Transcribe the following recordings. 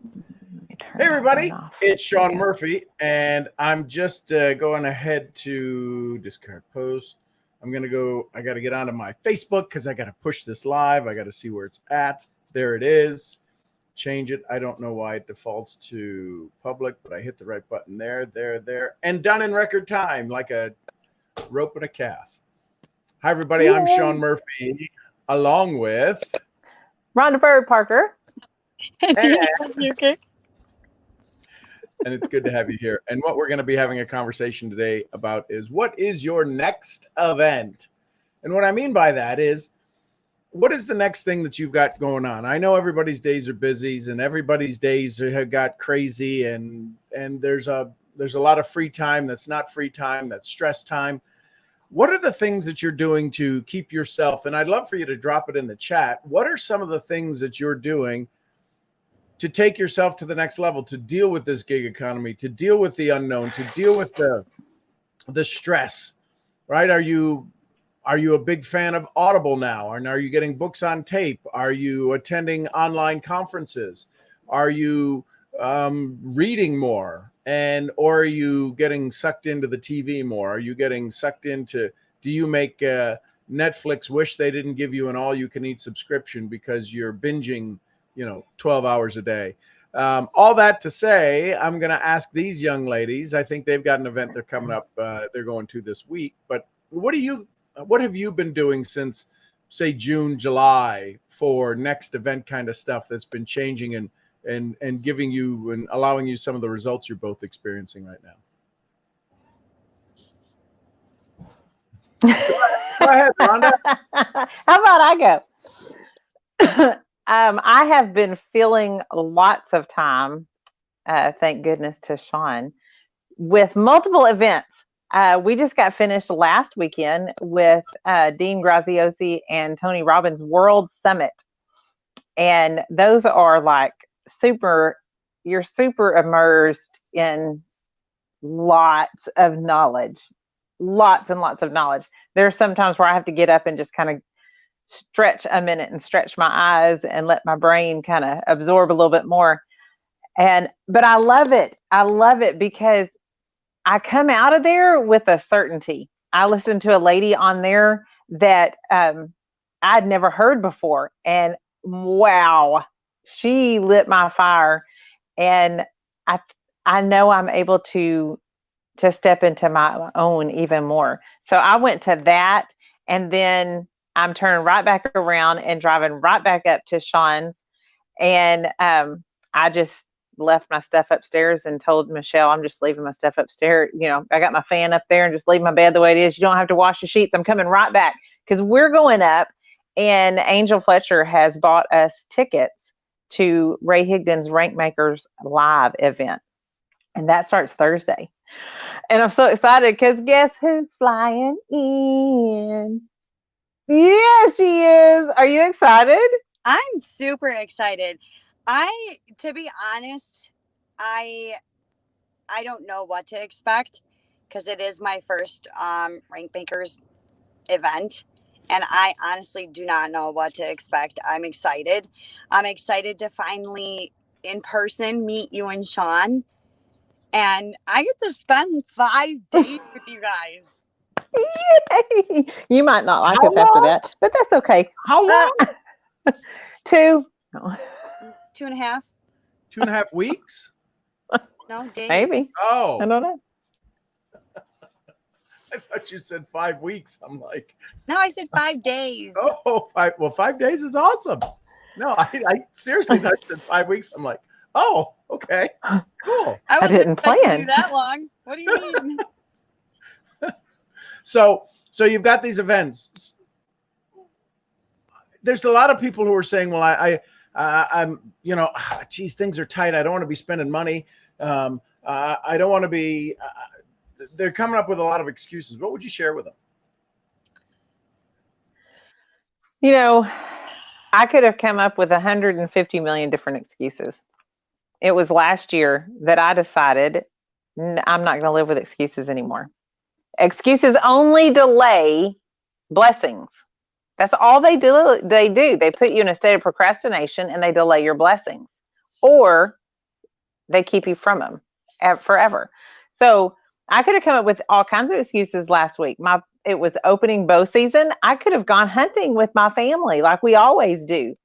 Hey everybody, it's Sean Murphy, and I'm just going ahead to discard post. I got to get onto my Facebook because I got to push this live. I got to see where it's at. There it is. Change it. I don't know why it defaults to public, but I hit the right button there, and done in record time, like a rope and a calf. Hi everybody, I'm Sean Murphy, along with Rhonda Bird Parker. And it's good to have you here. And what we're going to be having a conversation today about is what is your next event? And what I mean by that is, what is the next thing that you've got going on? I know everybody's days are busy and everybody's days have got crazy, and there's a lot of free time that's not free time, that's stress time. What are the things that you're doing to keep yourself, and I'd love for you to drop it in the chat, what are some of the things that you're doing to take yourself to the next level, to deal with this gig economy, to deal with the unknown, to deal with the stress, right? Are you a big fan of Audible now? And are you getting books on tape? Are you attending online conferences? Are you reading more? Or are you getting sucked into the TV more? Are you getting sucked into, do you make Netflix wish they didn't give you an all-you-can-eat subscription because you're binging 12 hours a day? All that to say, I'm going to ask these young ladies. I think they've got an event they're coming up. They're going to this week. But what have you been doing since, say, June, July for next event kind of stuff that's been changing and giving you and allowing you some of the results you're both experiencing right now? Go ahead, Rhonda. How about I go? I have been filling lots of time, thank goodness to Sean, with multiple events. We just got finished last weekend with Dean Graziosi and Tony Robbins World Summit. And those are like you're super immersed in lots and lots of knowledge. There's sometimes where I have to get up and just kind of stretch a minute and stretch my eyes and let my brain kind of absorb a little bit more. But I love it because I come out of there with a certainty. I listened to a lady on there that I'd never heard before, and wow, she lit my fire. And I know I'm able to step into my own even more. So I went to that, and then I'm turning right back around and driving right back up to Sean's. And I just left my stuff upstairs and told Michelle, I'm just leaving my stuff upstairs. I got my fan up there and just leave my bed the way it is. You don't have to wash the sheets. I'm coming right back because we're going up. And Angel Fletcher has bought us tickets to Ray Higdon's Rankmakers Live event. And that starts Thursday. And I'm so excited because guess who's flying in? Yes, she is. Are you excited? I'm super excited. To be honest, I don't know what to expect because it is my first Rankmakers event, and I honestly do not know what to expect. I'm excited. I'm excited to finally in person meet you and Sean, and I get to spend 5 days with you guys. Yay! You might not like us after that, but that's okay. How long? 2. 2.5. 2.5 weeks? No, days. Maybe. Oh. I don't know. I thought you said 5 weeks. I'm like. No, I said 5 days. Oh, 5. Well, 5 days is awesome. No, I seriously thought you said 5 weeks. I'm like, oh, okay. Cool. I didn't plan you that long. What do you mean? So you've got these events. There's a lot of people who are saying, well, I'm, geez, things are tight. I don't want to be spending money. I don't want to be, they're coming up with a lot of excuses. What would you share with them? I could have come up with 150 million different excuses. It was last year that I decided I'm not going to live with excuses anymore. Excuses only delay blessings. That's all they do. They put you in a state of procrastination and they delay your blessings. Or They keep you from them forever. So I could have come up with all kinds of excuses last week. It was opening bow season. I could have gone hunting with my family like we always do.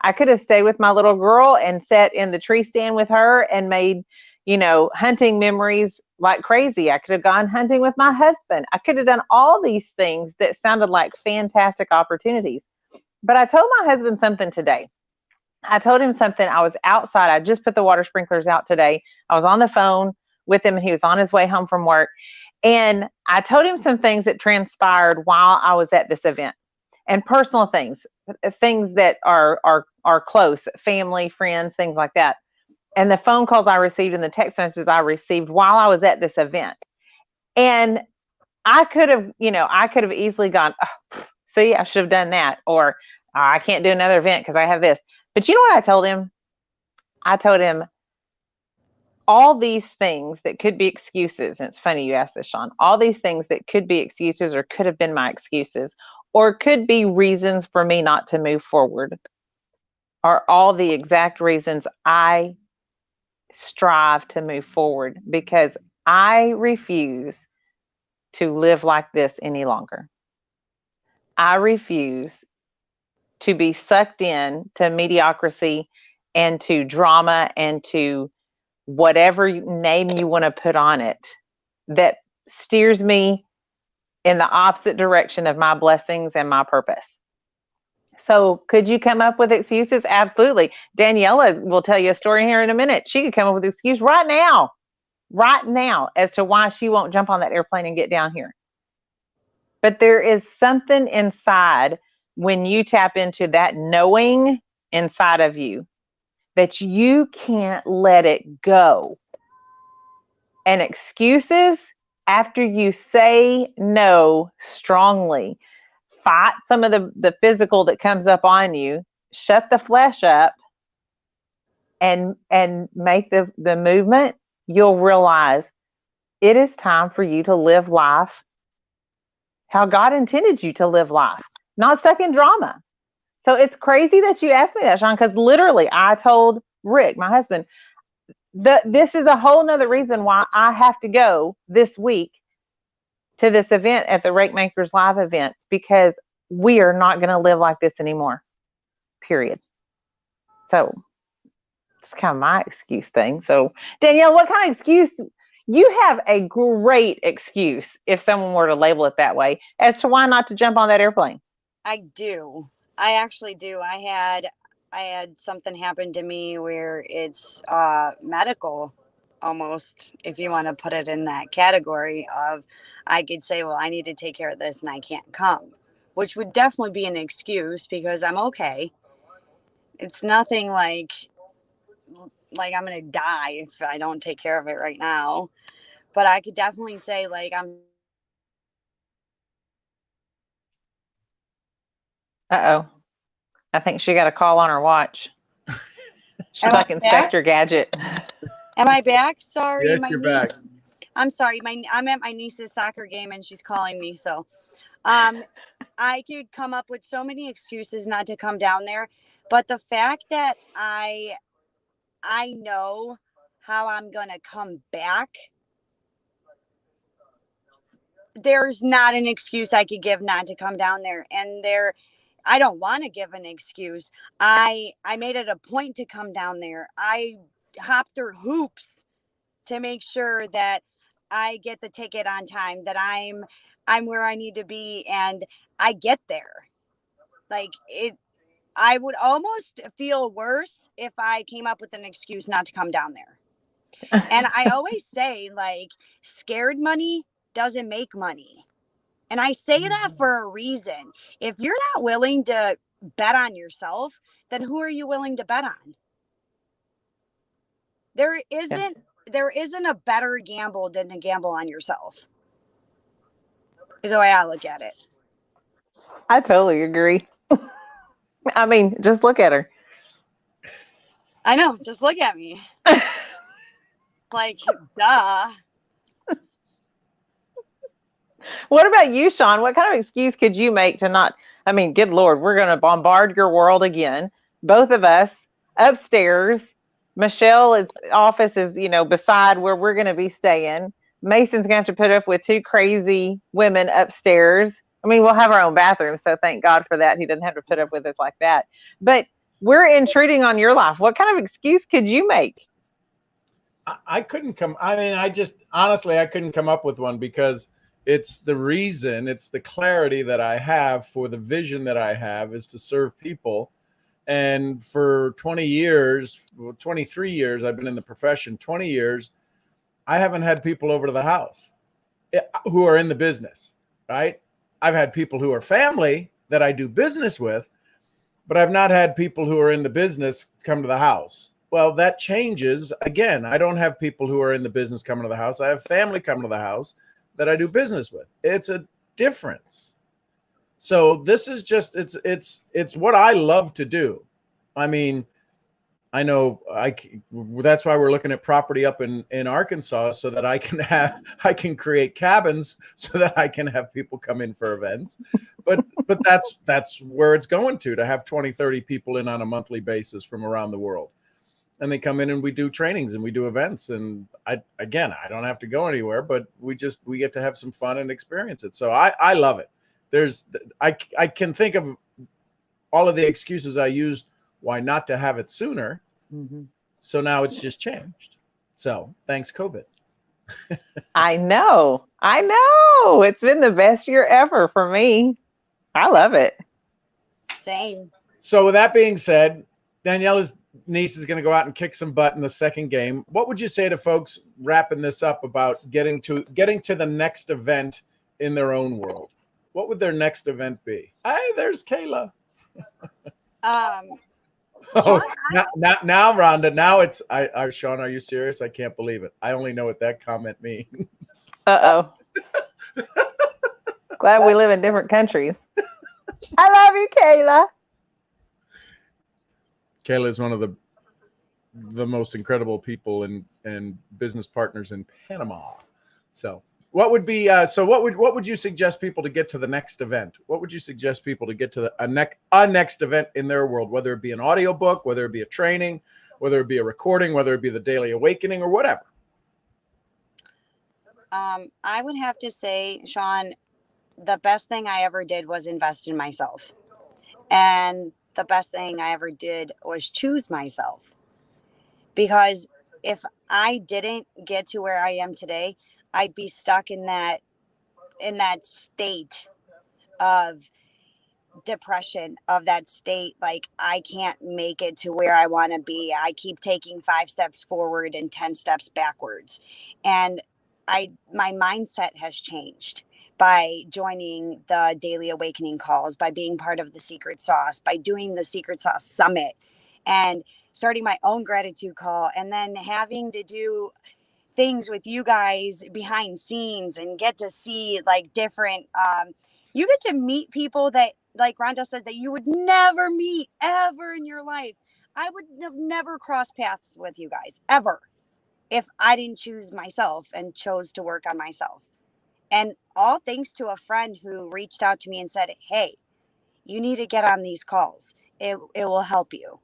I could have stayed with my little girl and sat in the tree stand with her and made, hunting memories like crazy. I could have gone hunting with my husband. I could have done all these things that sounded like fantastic opportunities. But I told my husband something today. I told him something. I was outside. I just put the water sprinklers out today. I was on the phone with him and he was on his way home from work. And I told him some things that transpired while I was at this event, and personal things that are close, family, friends, things like that. And the phone calls I received and the text messages I received while I was at this event. And I could have easily gone, oh, see, I should have done that. Or I can't do another event because I have this. But you know what I told him? I told him all these things that could be excuses. And it's funny you asked this, Sean. All these things that could be excuses or could have been my excuses or could be reasons for me not to move forward are all the exact reasons I strive to move forward, because I refuse to live like this any longer. I refuse to be sucked in to mediocrity and to drama and to whatever name you want to put on it that steers me in the opposite direction of my blessings and my purpose. So could you come up with excuses? Absolutely. Daniela will tell you a story here in a minute. She could come up with an excuse right now as to why she won't jump on that airplane and get down here. But there is something inside when you tap into that knowing inside of you that you can't let it go. And excuses, after you say no strongly, fight some of the physical that comes up on you, shut the flesh up, and make the movement, you'll realize it is time for you to live life how God intended you to live life, not stuck in drama. So it's crazy that you asked me that, Sean, because literally I told Rick, my husband, this is a whole nother reason why I have to go this week to this event at the Rake Makers Live event, because we are not going to live like this anymore, period. So it's kind of my excuse thing. So Danielle, what kind of excuse? You have a great excuse, if someone were to label it that way, as to why not to jump on that airplane. I do. I actually do. I had something happen to me where it's medical, almost, if you want to put it in that category of, I could say, well, I need to take care of this and I can't come, which would definitely be an excuse because I'm okay. It's nothing like I'm going to die if I don't take care of it right now. But I could definitely say, like, I'm. Uh-oh. I think she got a call on her watch. She's like Inspector Gadget. Am I back? Sorry. Yes, you're back. I'm sorry. I'm at my niece's soccer game and she's calling me. So I could come up with so many excuses not to come down there. But the fact that I know how I'm going to come back, there's not an excuse I could give not to come down there. And I don't want to give an excuse. I made it a point to come down there. I hopped through hoops to make sure that I get the ticket on time, that I'm where I need to be, and I get there. Like I would almost feel worse if I came up with an excuse not to come down there. And I always say, like, scared money doesn't make money. And I say that for a reason. If you're not willing to bet on yourself, then who are you willing to bet on? There isn't a better gamble than to gamble on yourself. Is the way I look at it. I totally agree. I mean, just look at her. I know. Just look at me. Like, duh. What about you, Sean? What kind of excuse could you make to not? I mean, good Lord, we're going to bombard your world again. Both of us upstairs Michelle's office is, beside where we're going to be staying. Mason's going to have to put up with two crazy women upstairs. I mean, we'll have our own bathroom, so thank God for that. He doesn't have to put up with us like that. But we're intruding on your life. What kind of excuse could you make? I couldn't come. I mean, honestly, I couldn't come up with one, because it's the clarity that I have for the vision that I have is to serve people. And for 20 years, 23 years, I've been in the profession, 20 years, I haven't had people over to the house who are in the business, right? I've had people who are family that I do business with, but I've not had people who are in the business come to the house. Well, that changes. Again, I don't have people who are in the business coming to the house. I have family coming to the house that I do business with. It's a difference. So this is just, it's what I love to do. I mean, I know that's why we're looking at property up in Arkansas, so that I can create cabins so that I can have people come in for events. But that's where it's going to have 20, 30 people in on a monthly basis from around the world. And they come in and we do trainings and we do events. And I don't have to go anywhere, but we get to have some fun and experience it. So I love it. I can think of all of the excuses I used why not to have it sooner. Mm-hmm. So now it's just changed. So thanks, COVID. I know. It's been the best year ever for me. I love it. Same. So with that being said, Daniela's niece is going to go out and kick some butt in the second game. What would you say to folks wrapping this up about getting to the next event in their own world? What would their next event be? Hey, there's Kayla. Oh, now, Rhonda. Now it's Sean, are you serious? I can't believe it. I only know what that comment means. Uh-oh. Glad we live in different countries. I love you, Kayla. Kayla is one of the most incredible people and business partners in Panama. So what would be what would you suggest people to get to the next event? What would you suggest people to get to a next event in their world, whether it be an audiobook, whether it be a training, whether it be a recording, whether it be the Daily Awakening or whatever? I would have to say, Sean, the best thing I ever did was invest in myself. And the best thing I ever did was choose myself. Because if I didn't get to where I am today, I'd be stuck in that state of depression, of that state like I can't make it to where I want to be. I keep taking 5 steps forward and 10 steps backwards. And my mindset has changed by joining the Daily Awakening calls, by being part of the Secret Sauce, by doing the Secret Sauce Summit and starting my own gratitude call, and then having to do things with you guys behind scenes and get to see like different, you get to meet people that, like Rhonda said, that you would never meet ever in your life. I would have never crossed paths with you guys ever if I didn't choose myself and chose to work on myself. And all thanks to a friend who reached out to me and said, hey, you need to get on these calls. It will help you.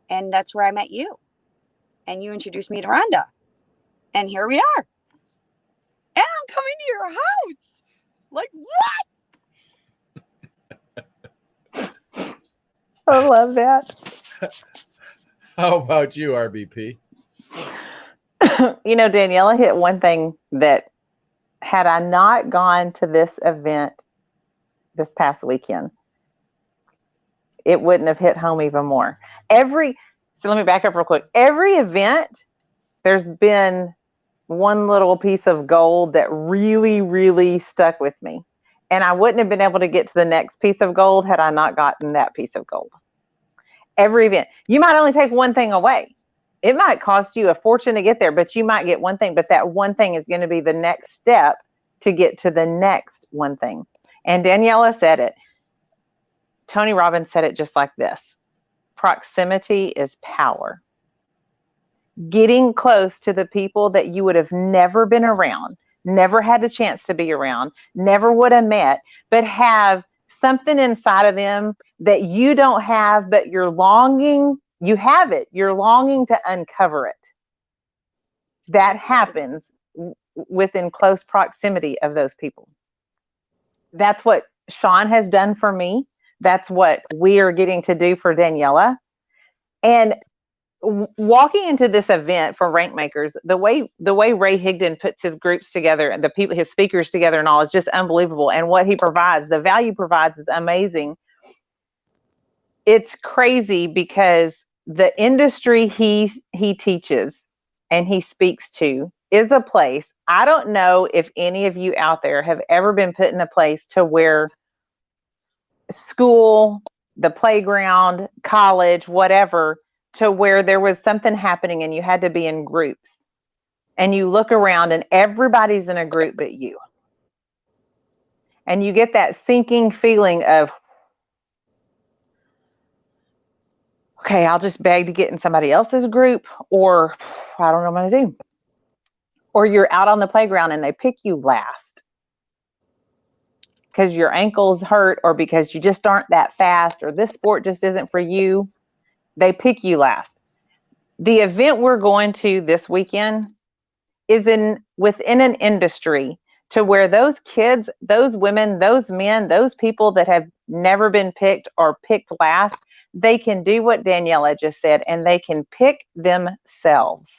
And that's where I met you. And you introduced me to Rhonda. And here we are. And I'm coming to your house. Like, what? I love that. How about you, RBP? Daniela hit one thing that, had I not gone to this event this past weekend, it wouldn't have hit home even more. So let me back up real quick. Every event, there's been one little piece of gold that really, really stuck with me. And I wouldn't have been able to get to the next piece of gold had I not gotten that piece of gold. Every event. You might only take one thing away. It might cost you a fortune to get there, but you might get one thing. But that one thing is going to be the next step to get to the next one thing. And Daniela said it. Tony Robbins said it just like this. Proximity is power. Getting close to the people that you would have never been around, never had a chance to be around, never would have met, but have something inside of them that you don't have, but you're longing You have it. You're longing to uncover it. That happens within close proximity of those people. That's what Sean has done for me. That's what we are getting to do for Daniela. And walking into this event for Rank Makers, the way Ray Higdon puts his groups together and his speakers together and all is just unbelievable. And what he provides, the value provides, is amazing. It's crazy because the industry he teaches and he speaks to is a place. I don't know if any of you out there have ever been put in a place to where school, the playground, college, whatever, to where there was something happening and you had to be in groups, and you look around and everybody's in a group but you. And you get that sinking feeling of, okay, I'll just beg to get in somebody else's group, or I don't know what I'm going to do. Or you're out on the playground and they pick you last because your ankles hurt, or because you just aren't that fast, or this sport just isn't for you. They pick you last. The event we're going to this weekend is within an industry to where those kids, those women, those men, those people that have never been picked or picked last, they can do what Daniela just said, and they can pick themselves,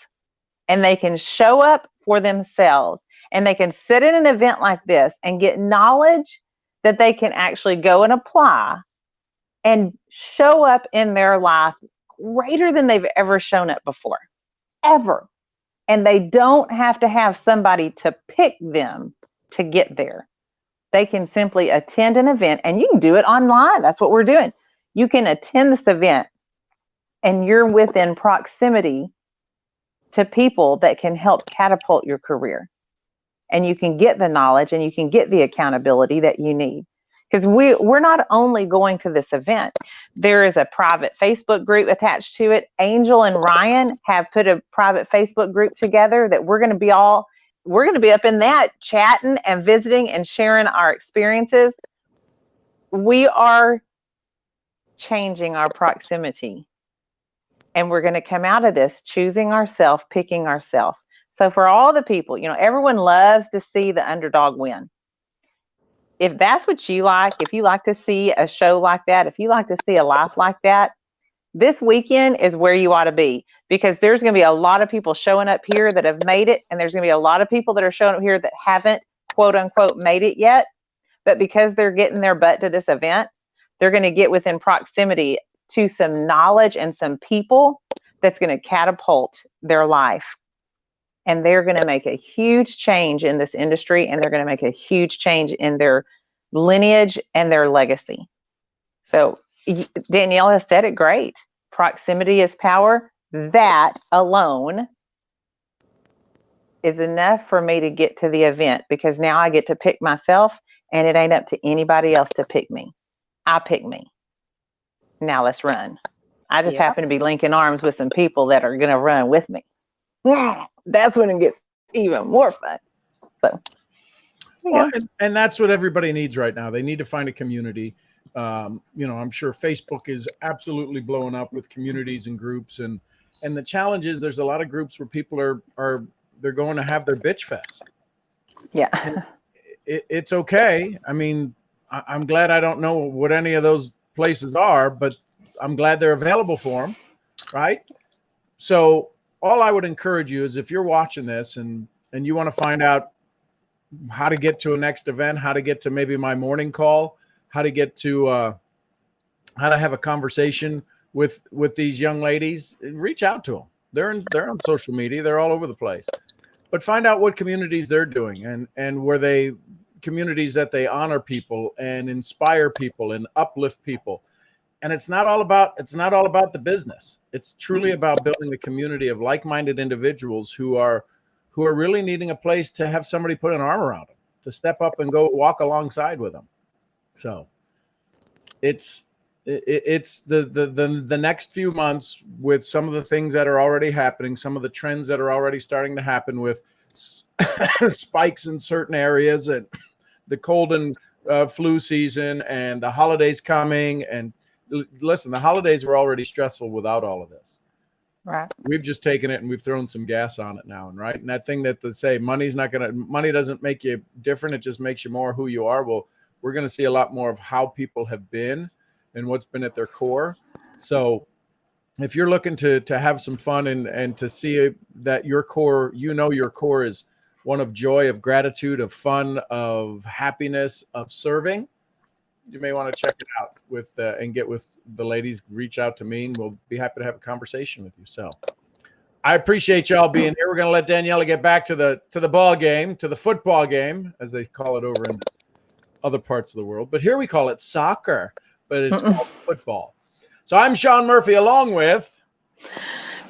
and they can show up for themselves, and they can sit in an event like this and get knowledge that they can actually go and apply and show up in their life greater than they've ever shown up before, ever. And they don't have to have somebody to pick them to get there. They can simply attend an event, and you can do it online. That's what we're doing. You can attend this event and you're within proximity to people that can help catapult your career. And you can get the knowledge and you can get the accountability that you need. Because we're not only going to this event, there is a private Facebook group attached to it. Angel and Ryan have put a private Facebook group together that we're going to be up in that chatting and visiting and sharing our experiences. We are changing our proximity, and we're going to come out of this choosing ourselves, picking ourselves. So for all the people, everyone loves to see the underdog win. If that's what you like, if you like to see a show like that, if you like to see a life like that, this weekend is where you ought to be, because there's going to be a lot of people showing up here that have made it, and there's going to be a lot of people that are showing up here that haven't, quote unquote, made it yet. But because they're getting their butt to this event, they're going to get within proximity to some knowledge and some people that's going to catapult their life. And they're going to make a huge change in this industry, and they're going to make a huge change in their lineage and their legacy. So Danielle has said it great. Proximity is power. That alone is enough for me to get to the event, because now I get to pick myself, and it ain't up to anybody else to pick me. I pick me. Now let's run. I just happen to be linking arms with some people that are going to run with me. That's when it gets even more fun. So, and that's what everybody needs right now. They need to find a community. I'm sure Facebook is absolutely blowing up with communities and groups, and the challenge is there's a lot of groups where people they're going to have their bitch fest. Yeah, it's okay. I mean, I'm glad I don't know what any of those places are, but I'm glad they're available for them, right? So all I would encourage you is, if you're watching this and you want to find out how to get to a next event, how to get to maybe my morning call, how to get to how to have a conversation with these young ladies, reach out to them. They're on social media. They're all over the place. But find out what communities they're doing, and where they communities that they honor people and inspire people and uplift people. And it's not all about the business. It's truly about building a community of like-minded individuals who are really needing a place to have somebody put an arm around them, to step up and go walk alongside with them. So it's the next few months, with some of the things that are already happening, some of the trends that are already starting to happen with spikes in certain areas, and the cold and flu season, and the holidays coming, and listen, the holidays were already stressful without all of this. Right. We've just taken it and we've thrown some gas on it now. And right. And that thing that they say money doesn't make you different. It just makes you more who you are. Well, we're going to see a lot more of how people have been and what's been at their core. So if you're looking to have some fun and to see that your core, your core is one of joy, of gratitude, of fun, of happiness, of serving, you may want to check it out and get with the ladies. Reach out to me and we'll be happy to have a conversation with you. So I appreciate y'all being here. We're going to let Daniela get back to the ball game, to the football game, as they call it over in other parts of the world. But here we call it soccer, but it's called football. So I'm Sean Murphy along with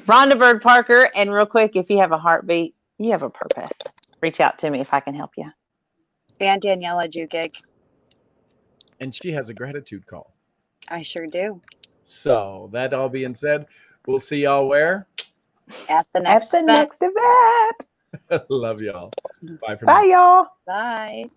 Rhonda Bird Parker. And real quick, if you have a heartbeat, you have a purpose. Reach out to me if I can help you. And Daniela Jukic. And she has a gratitude call. I sure do. So that all being said, we'll see y'all where? At the next event. Next event. Love y'all. Bye for Bye, now. y'all. Bye.